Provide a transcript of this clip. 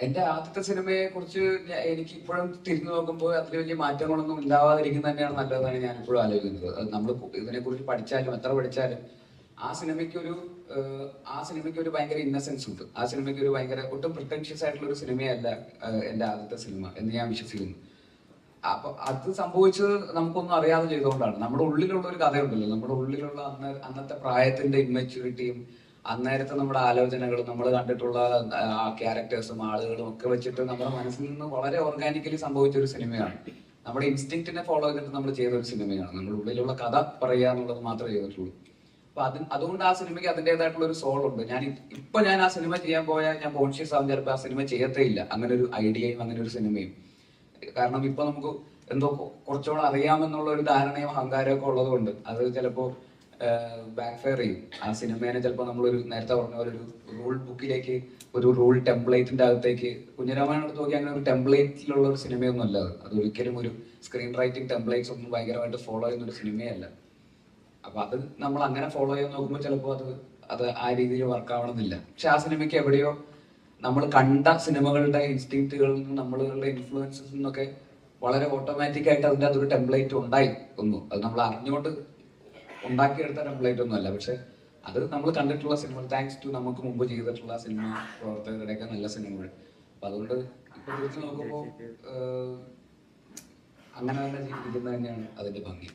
എന്റെ ആദ്യത്തെ സിനിമയെ കുറിച്ച് എനിക്ക് ഇപ്പോഴും തിരിഞ്ഞു നോക്കുമ്പോൾ അതിൽ വലിയ മാറ്റങ്ങളൊന്നും ഉണ്ടാവാതിരിക്കുന്നത് തന്നെയാണ് നല്ലതെന്നാണ് ഞാൻ ഇപ്പോഴും ആലോചിക്കുന്നത്. നമ്മൾ ഇതിനെ കുറിച്ച് പഠിച്ചാലും എത്ര പഠിച്ചാലും ആ സിനിമയ്ക്ക് ഒരു ആ സിനിമയ്ക്ക് ഒരു ഭയങ്കര ഇന്നസെൻസ് ഉണ്ട്. ആ സിനിമയ്ക്ക് ഒരു ഭയങ്കര ഒട്ടും പ്രിട്ടൻഷ്യസ് ആയിട്ടുള്ള ഒരു സിനിമയല്ല എന്റെ ആദ്യത്തെ സിനിമ എന്ന് ഞാൻ വിശ്വസിക്കുന്നു. അപ്പൊ അത് സംഭവിച്ചത് നമുക്കൊന്നും അറിയാതെ ചെയ്തുകൊണ്ടാണ്. നമ്മുടെ ഉള്ളിലുള്ള ഒരു കഥയുണ്ടല്ലോ, നമ്മുടെ ഉള്ളിലുള്ള അന്നത്തെ പ്രായത്തിന്റെ ഇമ്മച്യൂരിറ്റിയും അന്നേരത്തെ നമ്മുടെ ആലോചനകളും നമ്മൾ കണ്ടിട്ടുള്ള ആ ക്യാരക്ടേഴ്സും ആളുകളും ഒക്കെ വെച്ചിട്ട് നമ്മുടെ മനസ്സിൽ നിന്ന് വളരെ ഓർഗാനിക്കലി സംഭവിച്ച ഒരു സിനിമയാണ്. നമ്മുടെ ഇൻസ്റ്റിങ്ക്റ്റിനെ ഫോളോ ചെയ്തിട്ട് നമ്മൾ ചെയ്ത ഒരു സിനിമയാണ്. നമ്മുടെ ഉള്ളിലുള്ള കഥ പറയുക എന്നുള്ളത് മാത്രമേ ചെയ്തിട്ടുള്ളൂ. അപ്പൊ അതുകൊണ്ട് ആ സിനിമയ്ക്ക് അതിൻ്റെതായിട്ടുള്ള ഒരു സോൾ ഉണ്ട്. ഞാൻ ആ സിനിമ ചെയ്യാൻ പോയാൽ ഞാൻ കോൺഷ്യസ് ആവും ചിലപ്പോൾ ആ സിനിമ ചെയ്യത്തേ ഇല്ല, അങ്ങനെ ഒരു ഐഡിയയും അങ്ങനെ ഒരു സിനിമയും. കാരണം ഇപ്പൊ നമുക്ക് എന്തോ കുറച്ചുകൂടെ അറിയാമെന്നുള്ള ഒരു ധാരണയും അഹങ്കാരമൊക്കെ ഉള്ളതുകൊണ്ട് അത് ചിലപ്പോ ബാക്ക് ഫയർ ചെയ്യും. ആ സിനിമേനെ ചിലപ്പോൾ നമ്മളൊരു നേരത്തെ പറഞ്ഞ പോലെ ഒരു റൂൾ ബുക്കിലേക്ക്, ഒരു റൂൾ ടെംപ്ലേറ്റിന്റെ അകത്തേക്ക്, കുഞ്ഞിരാമായണം എടുത്ത് നോക്കി അങ്ങനെ ഒരു ടെംപ്ലേറ്റിലുള്ള ഒരു സിനിമയൊന്നും അല്ല അത് ഒരിക്കലും ഒരു സ്ക്രീൻ റൈറ്റിംഗ് ടെംപ്ലേറ്റ്സ് ഒന്നും ഭയങ്കരമായിട്ട് ഫോളോ ചെയ്യുന്ന ഒരു സിനിമയല്ല. അപ്പൊ അത് നമ്മൾ അങ്ങനെ ഫോളോ ചെയ്യാൻ നോക്കുമ്പോൾ ചിലപ്പോൾ അത് ആ രീതിയിൽ വർക്ക് ആവണമെന്നില്ല. പക്ഷെ ആ സിനിമയ്ക്ക് എവിടെയോ നമ്മൾ കണ്ട സിനിമകളുടെ ഇൻസ്റ്റിങ്ക്റ്റുകളിൽ നിന്നും നമ്മളുടെ ഇൻഫ്ലുവൻസസ് നിന്നൊക്കെ വളരെ ഓട്ടോമാറ്റിക് ആയിട്ട് അതിൻ്റെ അതൊരു ടെംപ്ലേറ്റ് ഉണ്ടായി ഒന്നു. അത് നമ്മൾ അറിഞ്ഞുകൊണ്ട് ഉണ്ടാക്കിയെടുത്ത ടെംപ്ലേറ്റ് ഒന്നും അല്ല. പക്ഷെ അത് നമ്മൾ കണ്ടിട്ടുള്ള സിനിമകൾ, താങ്ക്സ് ടു നമുക്ക് മുമ്പ് ചെയ്തിട്ടുള്ള സിനിമ പ്രവർത്തകരുടെയൊക്കെ നല്ല സിനിമകൾ. അപ്പൊ അതുകൊണ്ട് ഇപ്പൊ തിരിച്ചു നോക്കുമ്പോൾ അങ്ങനെ തന്നെ ജീവിക്കുന്നത് തന്നെയാണ് അതിന്റെ ഭംഗി.